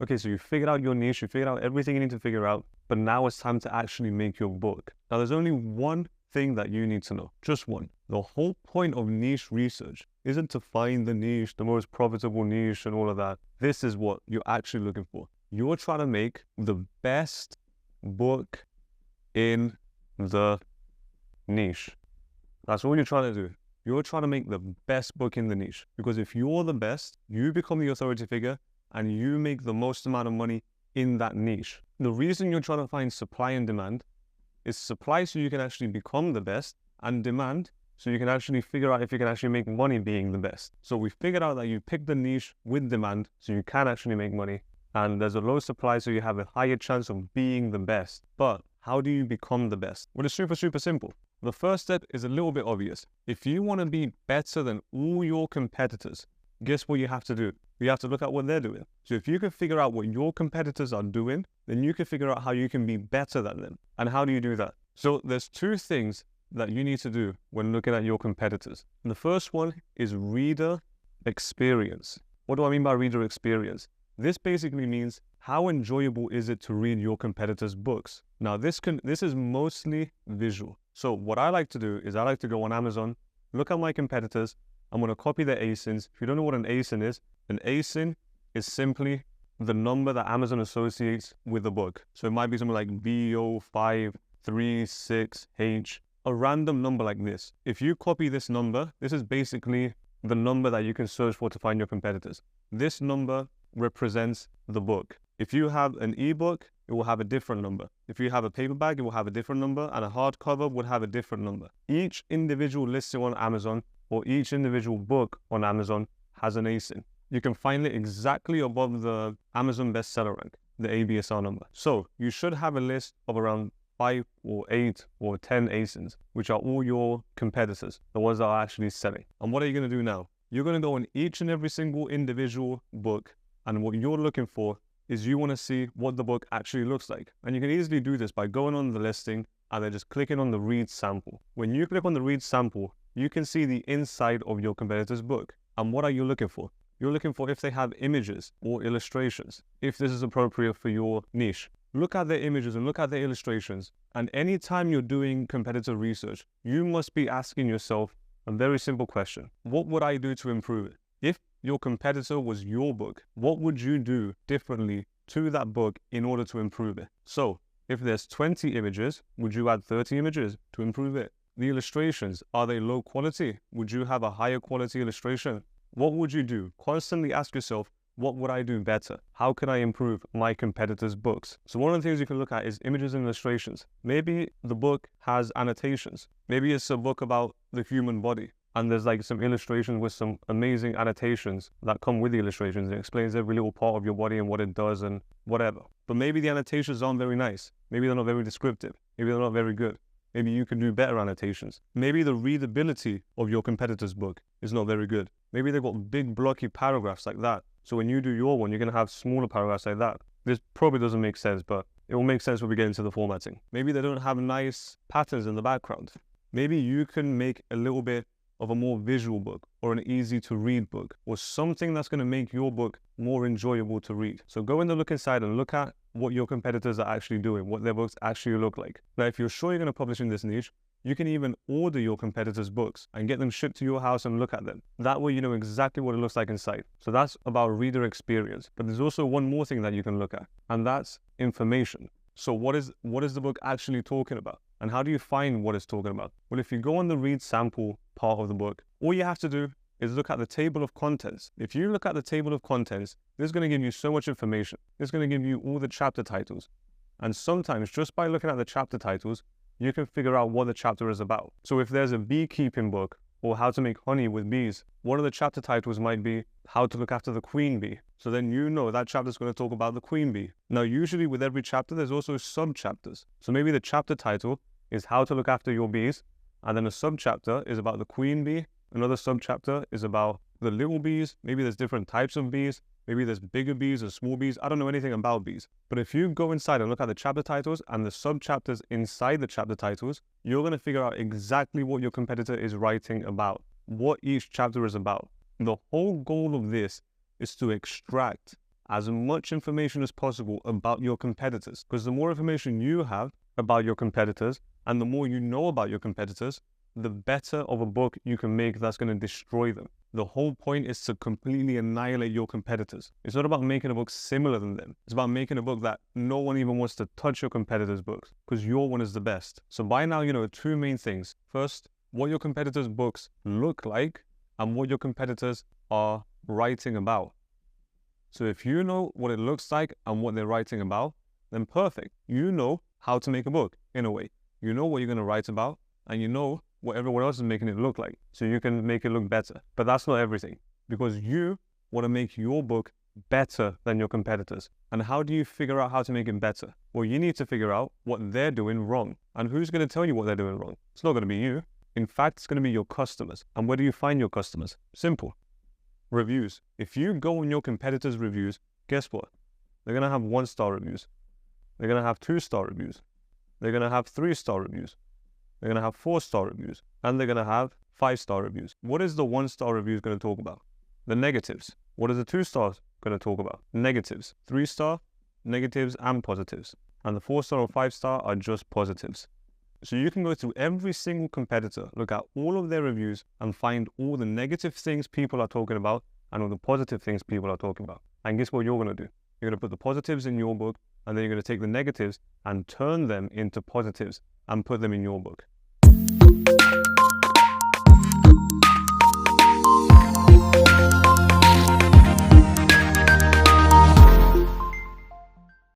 Okay, so you figured out your niche, you figured out everything you need to figure out, but now it's time to actually make your book. Now, there's only one thing that you need to know, just one. The whole point of niche research isn't to find the niche, the most profitable niche and all of that. This is what you're actually looking for. You're trying to make the best book in the niche. That's all you're trying to do. You're trying to make the best book in the niche, because if you're the best, you become the authority figure and you make the most amount of money in that niche. The reason you're trying to find supply and demand is supply so you can actually become the best, and demand so you can actually figure out if you can actually make money being the best. So we figured out that you pick the niche with demand so you can actually make money, and there's a low supply so you have a higher chance of being the best. But how do you become the best? Well, it's super simple. The first step is a little bit obvious. If you want to be better than all your competitors, guess what you have to do? You have to look at what they're doing. So if you can figure out what your competitors are doing, then you can figure out how you can be better than them. And how do you do that? So there's two things that you need to do when looking at your competitors. And the first one is reader experience. What do I mean by reader experience? This basically means how enjoyable is it to read your competitors' books? Now this is mostly visual. So what I like to do is I like to go on Amazon, look at my competitors. I'm going to copy their ASINs. If you don't know what an ASIN is is simply the number that Amazon associates with the book. So it might be something like B0536H, a random number like this. If you copy this number, this is basically the number that you can search for to find your competitors. This number represents the book. If you have an ebook, it will have a different number. If you have a paperback, it will have a different number, and a hardcover would have a different number. Each individual listing on Amazon or each individual book on Amazon has an ASIN. You can find it exactly above the Amazon bestseller rank, the ABSR number. So you should have a list of around 5 or 8 or 10 ASINs, which are all your competitors, the ones that are actually selling. And what are you going to do now? You're going to go on each and every single individual book, and what you're looking for is you want to see what the book actually looks like. And you can easily do this by going on the listing and then just clicking on the read sample. When you click on the read sample, you can see the inside of your competitor's book. And what are you looking for? You're looking for if they have images or illustrations, if this is appropriate for your niche. Look at their images and look at their illustrations. And anytime you're doing competitor research, you must be asking yourself a very simple question. What would I do to improve it? If your competitor was your book, what would you do differently to that book in order to improve it? So if there's 20 images, would you add 30 images to improve it? The illustrations, are they low quality? Would you have a higher quality illustration? What would you do? Constantly ask yourself, what would I do better? How can I improve my competitors' books? So one of the things you can look at is images and illustrations. Maybe the book has annotations. Maybe it's a book about the human body, and there's like some illustrations with some amazing annotations that come with the illustrations. It explains every little part of your body and what it does and whatever. But maybe the annotations aren't very nice. Maybe they're not very descriptive. Maybe they're not very good. Maybe you can do better annotations. Maybe the readability of your competitor's book is not very good. Maybe they've got big blocky paragraphs like that. So when you do your one, you're going to have smaller paragraphs like that. This probably doesn't make sense, but it will make sense when we get into the formatting. Maybe they don't have nice patterns in the background. Maybe you can make a little bit of a more visual book or an easy to read book or something that's going to make your book more enjoyable to read. So go in the look inside and look at what your competitors are actually doing, what their books actually look like. Now, if you're sure you're going to publish in this niche, you can even order your competitors' books and get them shipped to your house and look at them. That way you know exactly what it looks like inside. So that's about reader experience. But there's also one more thing that you can look at, and that's information. So what is the book actually talking about? And how do you find what it's talking about? Well, if you go on the read sample part of the book, all you have to do is look at the table of contents. If you look at the table of contents, this is going to give you so much information. It's going to give you all the chapter titles. And sometimes just by looking at the chapter titles, you can figure out what the chapter is about. So if there's a beekeeping book or how to make honey with bees, one of the chapter titles might be how to look after the queen bee. So then you know that chapter is going to talk about the queen bee. Now, usually with every chapter, there's also sub-chapters. So maybe the chapter title is how to look after your bees, and then a sub-chapter is about the queen bee. Another sub-chapter is about the little bees. Maybe there's different types of bees. Maybe there's bigger bees and small bees. I don't know anything about bees. But if you go inside and look at the chapter titles and the sub-chapters inside the chapter titles, you're going to figure out exactly what your competitor is writing about, what each chapter is about. The whole goal of this is to extract as much information as possible about your competitors, because the more information you have about your competitors and the more you know about your competitors, the better of a book you can make that's going to destroy them. The whole point is to completely annihilate your competitors. It's not about making a book similar than them. It's about making a book that no one even wants to touch your competitors' books, because your one is the best. So by now, you know two main things. First, what your competitors' books look like and what your competitors are writing about. So if you know what it looks like and what they're writing about, then perfect. You know how to make a book in a way. You know what you're going to write about, and you know what everyone else is making it look like, so you can make it look better. But that's not everything, because you want to make your book better than your competitors. And how do you figure out how to make it better? Well, you need to figure out what they're doing wrong. And who's going to tell you what they're doing wrong? It's not going to be you. In fact, it's going to be your customers. And where do you find your customers? Simple. Reviews. If you go on your competitors' reviews, guess what? They're going to have 1-star reviews. They're going to have 2-star reviews. They're going to have 3-star reviews. They're going to have 4-star reviews. And they're going to have 5-star reviews. What is the 1-star reviews going to talk about? The negatives. What is the 2-stars going to talk about? Negatives. 3-star, negatives, and positives. And the 4-star or 5-star are just positives. So you can go through every single competitor, look at all of their reviews, and find all the negative things people are talking about and all the positive things people are talking about. And guess what you're going to do? You're going to put the positives in your book, and then you're going to take the negatives and turn them into positives and put them in your book.